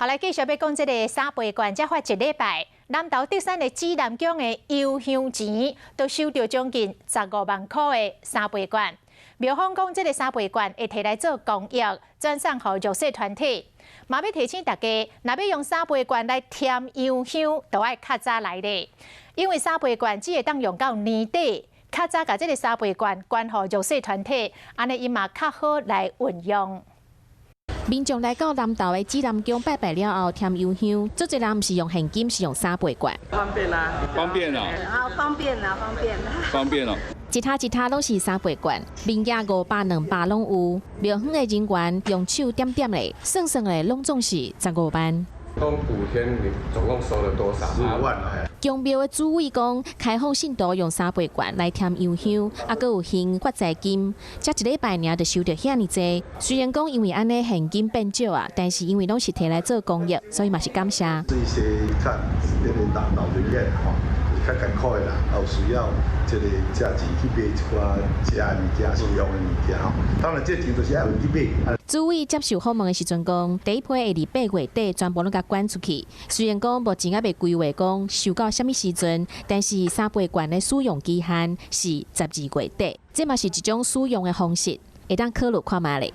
后来继续要讲这个三倍券，才发一礼拜，南投德山的指南宫的邮香钱都收到将近15万块的三倍券。庙方讲，这个三倍券会摕来做公益，转送予弱势团体。嘛要提醒大家，若要用三倍券来添邮香，就要较早来咧，因为三倍券只会当用到年底。较早把这个三倍券捐予弱势团体，安尼伊嘛较好来运用。 民众来到南投的指南宫拜拜了后，添邮香，足侪人唔是用现金，是用三倍券。方便啦，方便啊！啊，方便啦，方便。方便哦。一沓拢是三倍券，面额500、200拢有。庙方的人员用手点点的，算算的拢总是15万。 共5天，你总共收了多少？15万了。宫庙的主委讲，开放信徒用三倍券来添邮香，还佫有现发财金，才一礼拜尔就收到遐尼济。虽然讲因为安尼现金变少啊，但是因为拢是摕来做公益，所以嘛是感谢。这些看那边老人院吼，较艰苦的人，有需要这个价钱去买一寡食的物件、需要的物件吼。当然，这钱就是要有去买。 主委接受访问的时阵讲，第一批会伫8月底全部拢甲捐出去。虽然讲目前还未规划讲收到什么时阵，但是三倍券的使用期限是12月底，这嘛是一种使用的方式，会当考虑看卖咧。